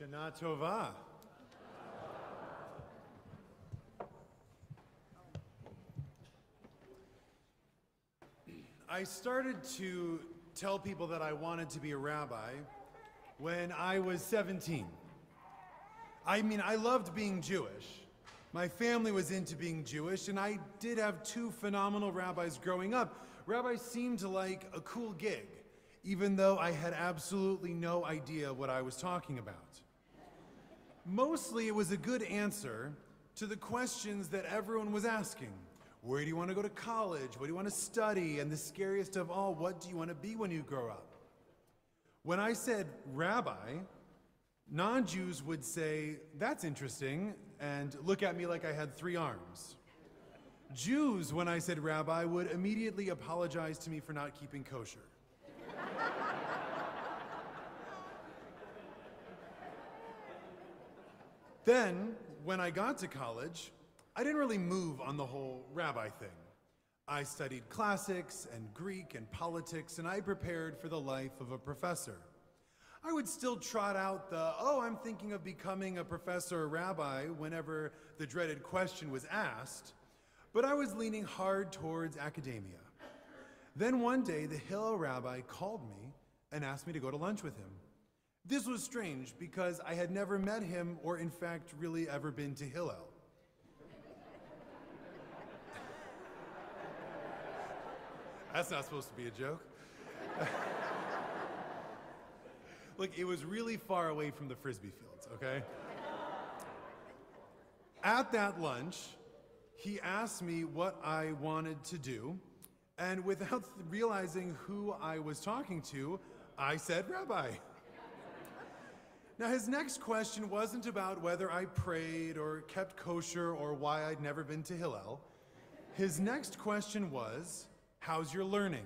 Shana Tova. I started to tell people that I wanted to be a rabbi when I was 17. I mean, I loved being Jewish. My family was into being Jewish, and I did have two phenomenal rabbis growing up. Rabbis seemed like a cool gig, even though I had absolutely no idea what I was talking about. Mostly it was a good answer to the questions that everyone was asking. Where do you want to go to college? What do you want to study? And the scariest of all, what do you want to be when you grow up? When I said rabbi, non-Jews would say, that's interesting, and look at me like I had 3 arms. Jews, when I said rabbi, would immediately apologize to me for not keeping kosher. Then, when I got to college, I didn't really move on the whole rabbi thing. I studied classics and Greek and politics, and I prepared for the life of a professor. I would still trot out the, oh, I'm thinking of becoming a professor or rabbi whenever the dreaded question was asked, but I was leaning hard towards academia. Then one day, the Hillel rabbi called me and asked me to go to lunch with him. This was strange because I had never met him or in fact really ever been to Hillel. That's not supposed to be a joke. Look, it was really far away from the Frisbee fields, okay? At that lunch, he asked me what I wanted to do, and without realizing who I was talking to, I said rabbi. Now, his next question wasn't about whether I prayed or kept kosher or why I'd never been to Hillel. His next question was, how's your learning?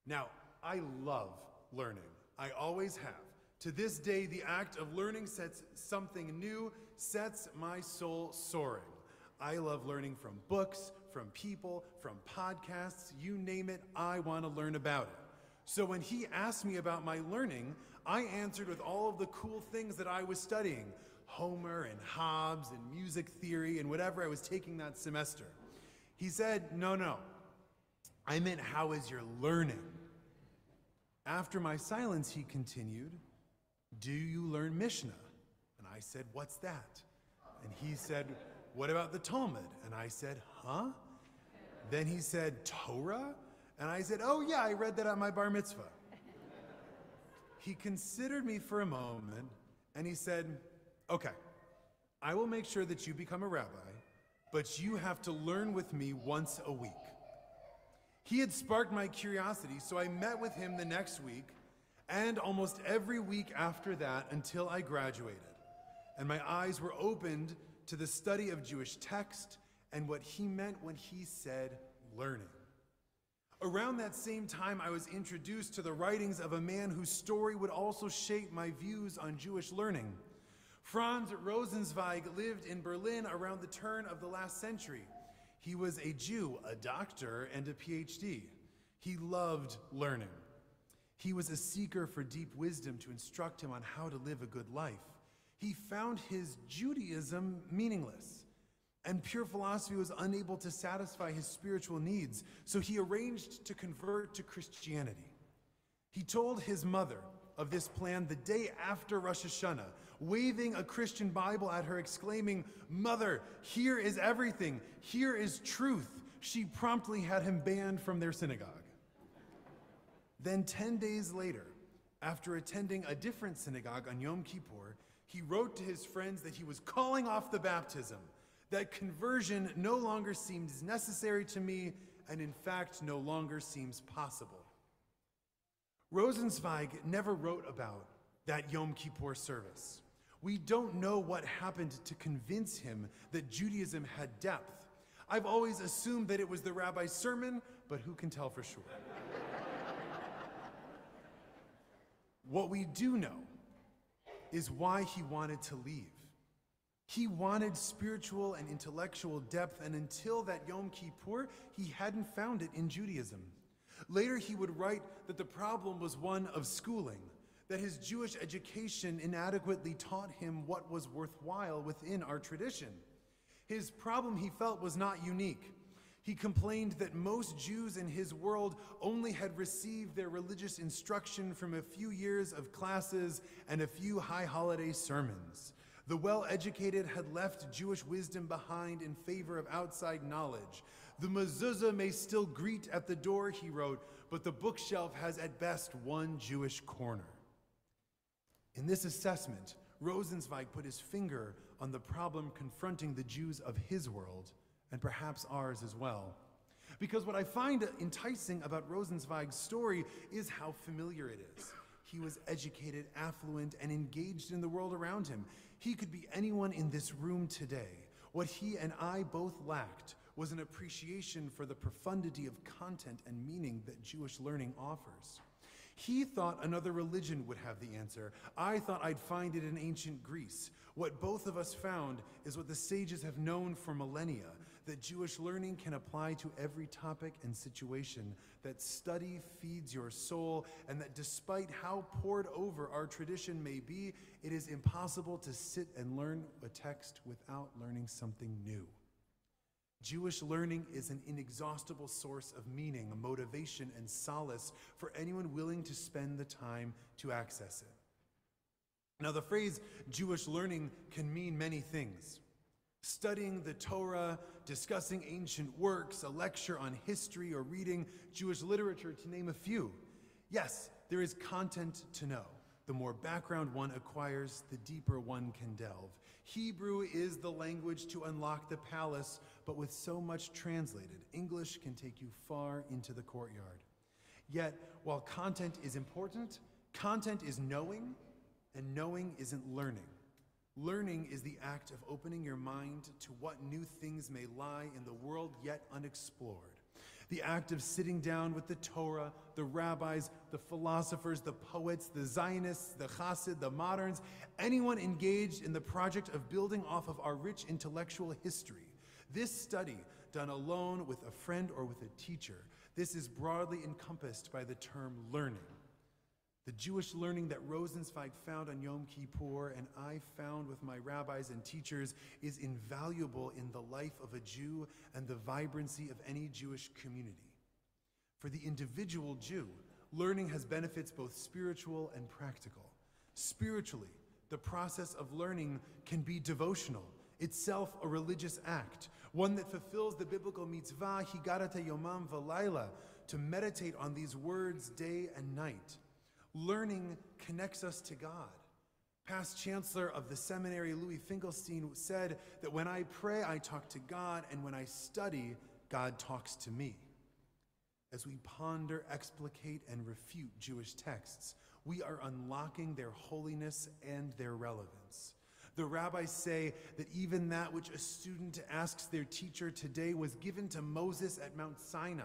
Now, I love learning. I always have. To this day, the act of learning sets something new, sets my soul soaring. I love learning from books, from people, from podcasts, you name it, I want to learn about it. So when he asked me about my learning, I answered with all of the cool things that I was studying, Homer and Hobbes and music theory and whatever I was taking that semester. He said, no, I meant how is your learning? After my silence, he continued, do you learn Mishnah? And I said, what's that? And he said, what about the Talmud? And I said, huh? Then he said, Torah? And I said, oh yeah, I read that at my bar mitzvah. He considered me for a moment, and he said, okay, I will make sure that you become a rabbi, but you have to learn with me once a week. He had sparked my curiosity, so I met with him the next week, and almost every week after that until I graduated. And my eyes were opened to the study of Jewish text and what he meant when he said learning. Around that same time, I was introduced to the writings of a man whose story would also shape my views on Jewish learning. Franz Rosenzweig lived in Berlin around the turn of the last century. He was a Jew, a doctor, and a PhD. He loved learning. He was a seeker for deep wisdom to instruct him on how to live a good life. He found his Judaism meaningless, and pure philosophy was unable to satisfy his spiritual needs, so he arranged to convert to Christianity. He told his mother of this plan the day after Rosh Hashanah, waving a Christian Bible at her, exclaiming, "Mother, here is everything. Here is truth." She promptly had him banned from their synagogue. Then 10 days later, after attending a different synagogue on Yom Kippur, he wrote to his friends that he was calling off the baptism, that conversion no longer seems necessary to me, and in fact no longer seems possible. Rosenzweig never wrote about that Yom Kippur service. We don't know what happened to convince him that Judaism had depth. I've always assumed that it was the rabbi's sermon, but who can tell for sure? What we do know is why he wanted to leave. He wanted spiritual and intellectual depth, and until that Yom Kippur, he hadn't found it in Judaism. Later, he would write that the problem was one of schooling, that his Jewish education inadequately taught him what was worthwhile within our tradition. His problem, he felt, was not unique. He complained that most Jews in his world only had received their religious instruction from a few years of classes and a few high holiday sermons. The well-educated had left Jewish wisdom behind in favor of outside knowledge. The mezuzah may still greet at the door, he wrote, but the bookshelf has at best one Jewish corner. In this assessment, Rosenzweig put his finger on the problem confronting the Jews of his world, and perhaps ours as well. Because what I find enticing about Rosenzweig's story is how familiar it is. He was educated, affluent, and engaged in the world around him. He could be anyone in this room today. What he and I both lacked was an appreciation for the profundity of content and meaning that Jewish learning offers. He thought another religion would have the answer. I thought I'd find it in ancient Greece. What both of us found is what the sages have known for millennia, that Jewish learning can apply to every topic and situation, that study feeds your soul, and that despite how poured over our tradition may be, it is impossible to sit and learn a text without learning something new. Jewish learning is an inexhaustible source of meaning, motivation, and solace for anyone willing to spend the time to access it. Now, the phrase Jewish learning can mean many things. Studying the Torah, discussing ancient works, a lecture on history, or reading Jewish literature, to name a few. Yes, there is content to know. The more background one acquires, the deeper one can delve. Hebrew is the language to unlock the palace, but with so much translated, English can take you far into the courtyard. Yet, while content is important, content is knowing, and knowing isn't learning. Learning is the act of opening your mind to what new things may lie in the world yet unexplored. The act of sitting down with the Torah, the rabbis, the philosophers, the poets, the Zionists, the Chassid, the moderns, anyone engaged in the project of building off of our rich intellectual history. This study, done alone with a friend or with a teacher, this is broadly encompassed by the term learning. The Jewish learning that Rosenzweig found on Yom Kippur and I found with my rabbis and teachers is invaluable in the life of a Jew and the vibrancy of any Jewish community. For the individual Jew, learning has benefits both spiritual and practical. Spiritually, the process of learning can be devotional, itself a religious act, one that fulfills the biblical mitzvah, higarata yomam v'layla, to meditate on these words day and night. Learning connects us to God. Past Chancellor of the seminary, Louis Finkelstein, said that when I pray, I talk to God, and when I study, God talks to me. As we ponder, explicate, and refute Jewish texts, we are unlocking their holiness and their relevance. The rabbis say that even that which a student asks their teacher today was given to Moses at Mount Sinai.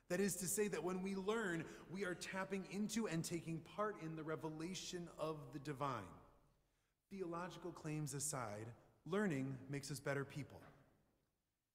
That is to say that when we learn, we are tapping into and taking part in the revelation of the divine. Theological claims aside, learning makes us better people.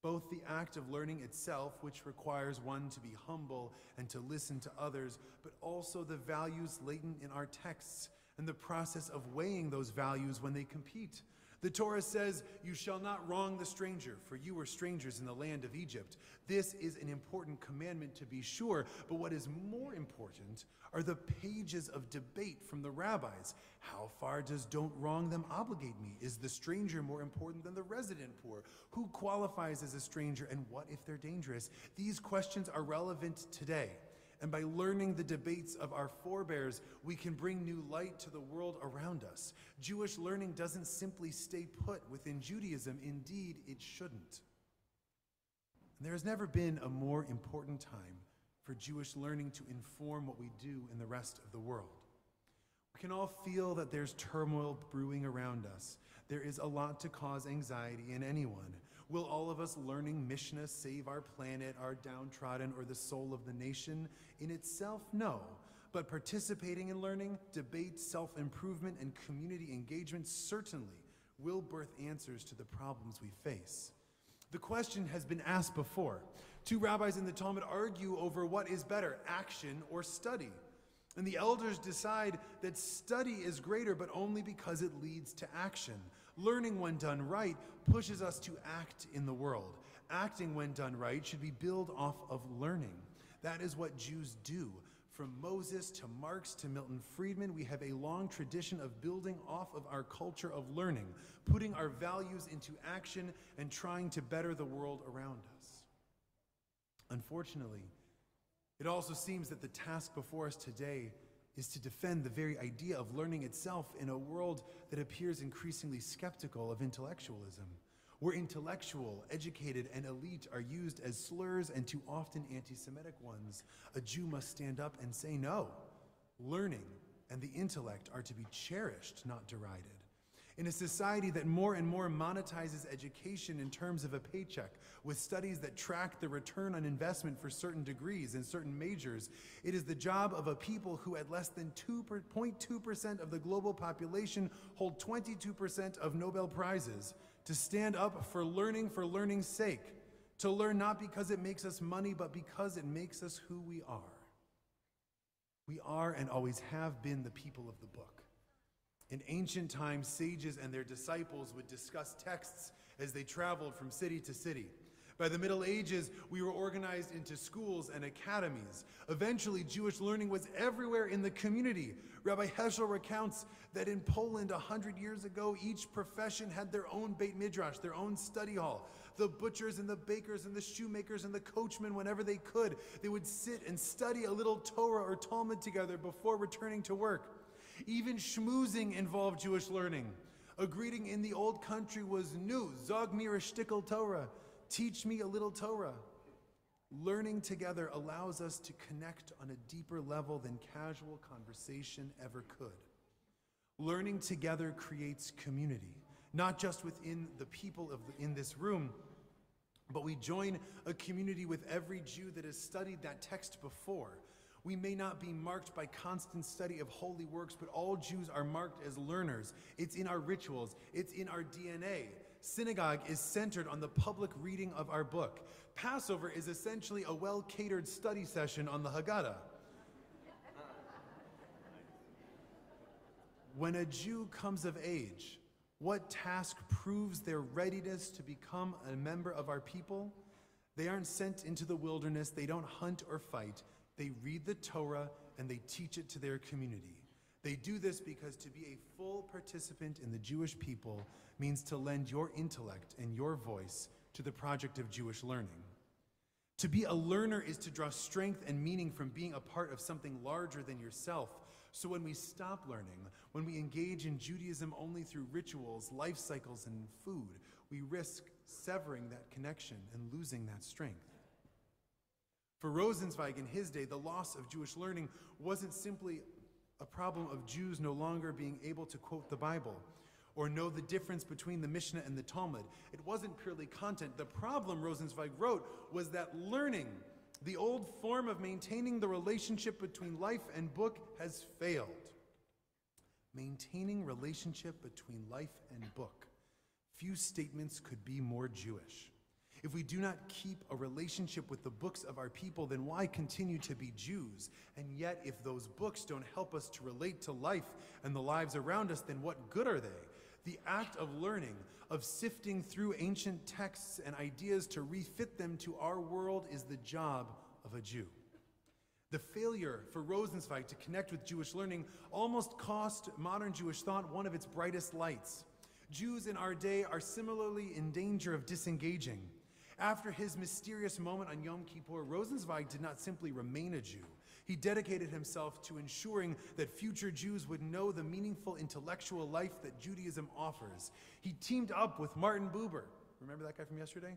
Both the act of learning itself, which requires one to be humble and to listen to others, but also the values latent in our texts and the process of weighing those values when they compete. The Torah says, "You shall not wrong the stranger, for you were strangers in the land of Egypt." This is an important commandment to be sure, but what is more important are the pages of debate from the rabbis. How far does "don't wrong them" obligate me? Is the stranger more important than the resident poor? Who qualifies as a stranger, and what if they're dangerous? These questions are relevant today. And by learning the debates of our forebears, we can bring new light to the world around us. Jewish learning doesn't simply stay put within Judaism. Indeed, it shouldn't. And there has never been a more important time for Jewish learning to inform what we do in the rest of the world. We can all feel that there's turmoil brewing around us. There is a lot to cause anxiety in anyone. Will all of us learning Mishnah save our planet, our downtrodden, or the soul of the nation? In itself, no. But participating in learning, debate, self-improvement, and community engagement certainly will birth answers to the problems we face. The question has been asked before. Two rabbis in the Talmud argue over what is better, action or study. And the elders decide that study is greater, but only because it leads to action. Learning, when done right, pushes us to act in the world. Acting, when done right, should be built off of learning. That is what Jews do. From Moses to Marx to Milton Friedman, we have a long tradition of building off of our culture of learning, putting our values into action, and trying to better the world around us. Unfortunately, it also seems that the task before us today is to defend the very idea of learning itself in a world that appears increasingly skeptical of intellectualism, where intellectual, educated, and elite are used as slurs and too often anti-Semitic ones. A Jew must stand up and say no. Learning and the intellect are to be cherished, not derided. In a society that more and more monetizes education in terms of a paycheck, with studies that track the return on investment for certain degrees and certain majors, it is the job of a people who at less than 2.2% of the global population hold 22% of Nobel Prizes to stand up for learning's sake, to learn not because it makes us money, but because it makes us who we are. We are and always have been the people of the book. In ancient times, sages and their disciples would discuss texts as they traveled from city to city. By the Middle Ages, we were organized into schools and academies. Eventually, Jewish learning was everywhere in the community. Rabbi Heschel recounts that in Poland 100 years ago, each profession had their own Beit Midrash, their own study hall. The butchers and the bakers and the shoemakers and the coachmen, whenever they could, they would sit and study a little Torah or Talmud together before returning to work. Even schmoozing involved Jewish learning. A greeting in the old country was nu, zog mir a shtickle Torah, teach me a little Torah. Learning together allows us to connect on a deeper level than casual conversation ever could. Learning together creates community, not just within the people in this room, but we join a community with every Jew that has studied that text before. We may not be marked by constant study of holy works, but all Jews are marked as learners. It's in our rituals. It's in our DNA. Synagogue is centered on the public reading of our book. Passover is essentially a well-catered study session on the Haggadah. When a Jew comes of age, what task proves their readiness to become a member of our people? They aren't sent into the wilderness. They don't hunt or fight. They read the Torah and they teach it to their community. They do this because to be a full participant in the Jewish people means to lend your intellect and your voice to the project of Jewish learning. To be a learner is to draw strength and meaning from being a part of something larger than yourself. So when we stop learning, when we engage in Judaism only through rituals, life cycles, and food, we risk severing that connection and losing that strength. For Rosenzweig in his day, the loss of Jewish learning wasn't simply a problem of Jews no longer being able to quote the Bible or know the difference between the Mishnah and the Talmud. It wasn't purely content. The problem, Rosenzweig wrote, was that learning, the old form of maintaining the relationship between life and book, has failed. Maintaining relationship between life and book. Few statements could be more Jewish. If we do not keep a relationship with the books of our people, then why continue to be Jews? And yet, if those books don't help us to relate to life and the lives around us, then what good are they? The act of learning, of sifting through ancient texts and ideas to refit them to our world, is the job of a Jew. The failure for Rosenzweig to connect with Jewish learning almost cost modern Jewish thought one of its brightest lights. Jews in our day are similarly in danger of disengaging. After his mysterious moment on Yom Kippur, Rosenzweig did not simply remain a Jew. He dedicated himself to ensuring that future Jews would know the meaningful intellectual life that Judaism offers. He teamed up with Martin Buber, remember that guy from yesterday?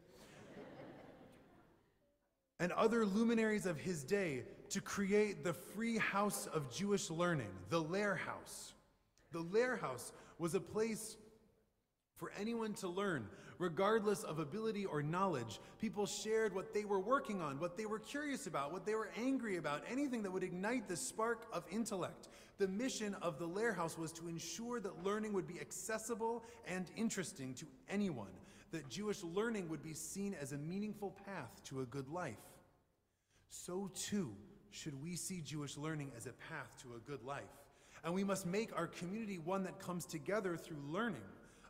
And other luminaries of his day to create the free house of Jewish learning, the Lehrhaus. The Lehrhaus was a place for anyone to learn, regardless of ability or knowledge. People shared what they were working on, what they were curious about, what they were angry about, anything that would ignite the spark of intellect. The mission of the Lehrhaus was to ensure that learning would be accessible and interesting to anyone, that Jewish learning would be seen as a meaningful path to a good life. So too should we see Jewish learning as a path to a good life. And we must make our community one that comes together through learning,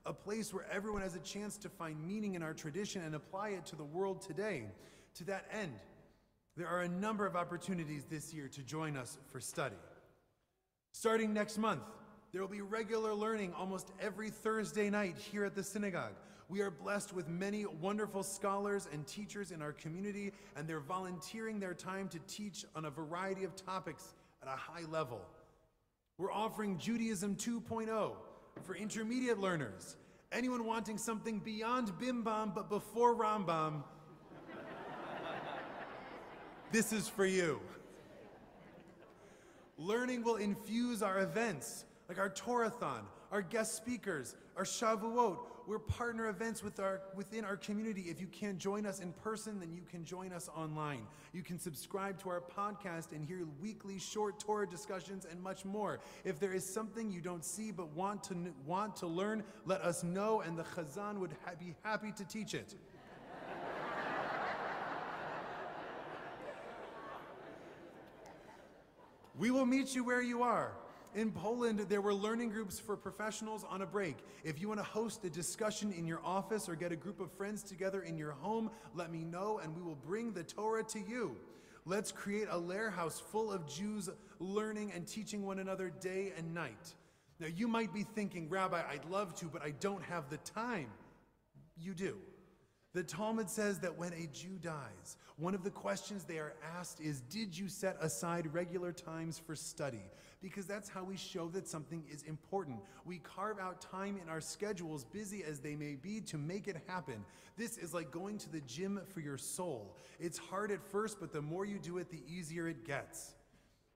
a place where everyone has a chance to find meaning in our tradition and apply it to the world today. To that end, there are a number of opportunities this year to join us for study. Starting next month, there will be regular learning almost every Thursday night here at the synagogue. We are blessed with many wonderful scholars and teachers in our community, and they're volunteering their time to teach on a variety of topics at a high level. We're offering Judaism 2.0 for intermediate learners. Anyone wanting something beyond Bim Bam but before Rambam, this is for you. Learning will infuse our events, like our Torathon, our guest speakers, our Shavuot. We're partner events within our community. If you can't join us in person, then you can join us online. You can subscribe to our podcast and hear weekly short Torah discussions and much more. If there is something you don't see but want to learn, let us know, and the Chazan would be happy to teach it. We will meet you where you are. In Poland, there were learning groups for professionals on a break. If you want to host a discussion in your office or get a group of friends together in your home, let me know and we will bring the Torah to you. Let's create a lair house full of Jews learning and teaching one another day and night. Now you might be thinking, Rabbi, I'd love to, but I don't have the time. You do. The Talmud says that when a Jew dies, one of the questions they are asked is, did you set aside regular times for study? Because that's how we show that something is important. We carve out time in our schedules, busy as they may be, to make it happen. This is like going to the gym for your soul. It's hard at first, but the more you do it, the easier it gets.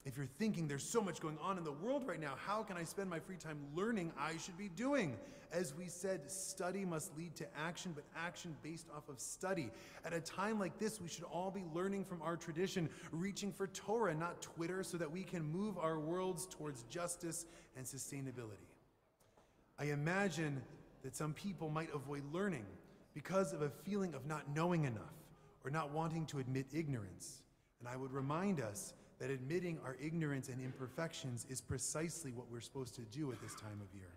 If you're thinking there's so much going on in the world right now, how can I spend my free time learning? I should be doing. As we said, study must lead to action, but action based off of study. At a time like this, we should all be learning from our tradition, reaching for Torah, not Twitter, so that we can move our worlds towards justice and sustainability. I imagine that some people might avoid learning because of a feeling of not knowing enough or not wanting to admit ignorance. And I would remind us that admitting our ignorance and imperfections is precisely what we're supposed to do at this time of year.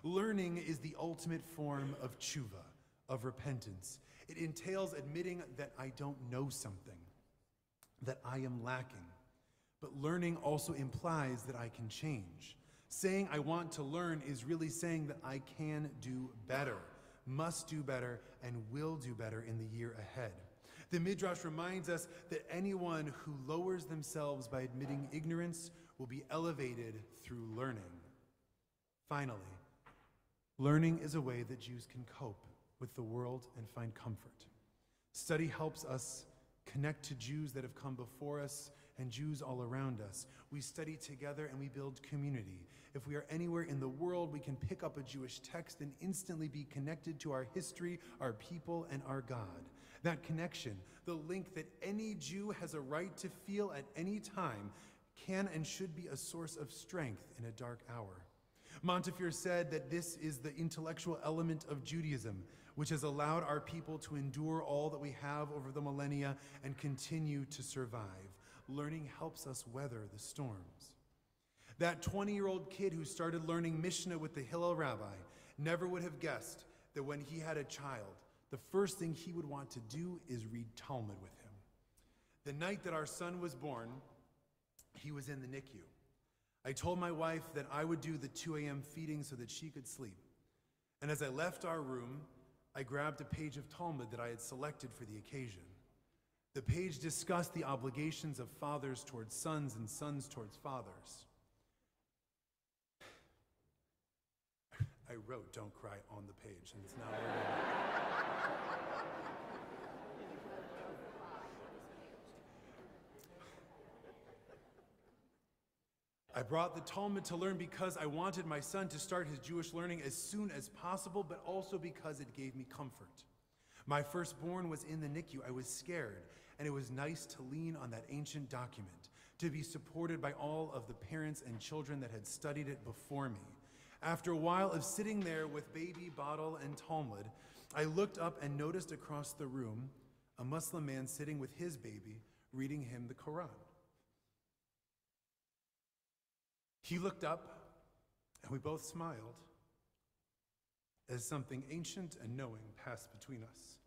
Learning is the ultimate form of tshuva, of repentance. It entails admitting that I don't know something, that I am lacking. But learning also implies that I can change. Saying I want to learn is really saying that I can do better, must do better, and will do better in the year ahead. The Midrash reminds us that anyone who lowers themselves by admitting ignorance will be elevated through learning. Finally, learning is a way that Jews can cope with the world and find comfort. Study helps us connect to Jews that have come before us and Jews all around us. We study together and we build community. If we are anywhere in the world, we can pick up a Jewish text and instantly be connected to our history, our people, and our God. That connection, the link that any Jew has a right to feel at any time, can and should be a source of strength in a dark hour. Montefiore said that this is the intellectual element of Judaism, which has allowed our people to endure all that we have over the millennia and continue to survive. Learning helps us weather the storms. That 20-year-old kid who started learning Mishnah with the Hillel rabbi never would have guessed that when he had a child, the first thing he would want to do is read Talmud with him. The night that our son was born, he was in the NICU. I told my wife that I would do the 2 a.m. feeding so that she could sleep. And as I left our room, I grabbed a page of Talmud that I had selected for the occasion. The page discussed the obligations of fathers towards sons and sons towards fathers. I wrote, "Don't cry" on the page, and it's now written. I brought the Talmud to learn because I wanted my son to start his Jewish learning as soon as possible, but also because it gave me comfort. My firstborn was in the NICU. I was scared, and it was nice to lean on that ancient document, to be supported by all of the parents and children that had studied it before me. After a while of sitting there with baby, bottle, and Talmud, I looked up and noticed across the room a Muslim man sitting with his baby, reading him the Quran. He looked up, and we both smiled as something ancient and knowing passed between us.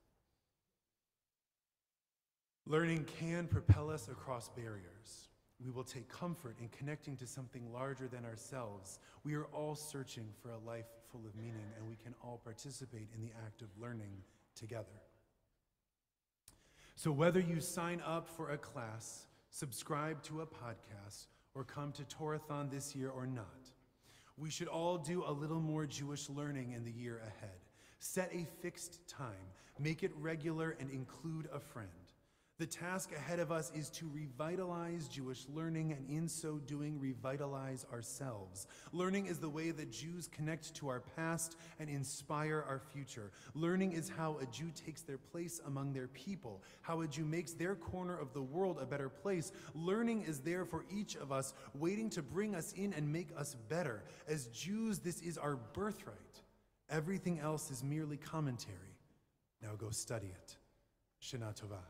Learning can propel us across barriers. We will take comfort in connecting to something larger than ourselves. We are all searching for a life full of meaning, and we can all participate in the act of learning together. So whether you sign up for a class, subscribe to a podcast, or come to Torathon this year or not, we should all do a little more Jewish learning in the year ahead. Set a fixed time, make it regular, and include a friend. The task ahead of us is to revitalize Jewish learning, and in so doing, revitalize ourselves. Learning is the way that Jews connect to our past and inspire our future. Learning is how a Jew takes their place among their people, how a Jew makes their corner of the world a better place. Learning is there for each of us, waiting to bring us in and make us better. As Jews, this is our birthright. Everything else is merely commentary. Now go study it. Shana Tova.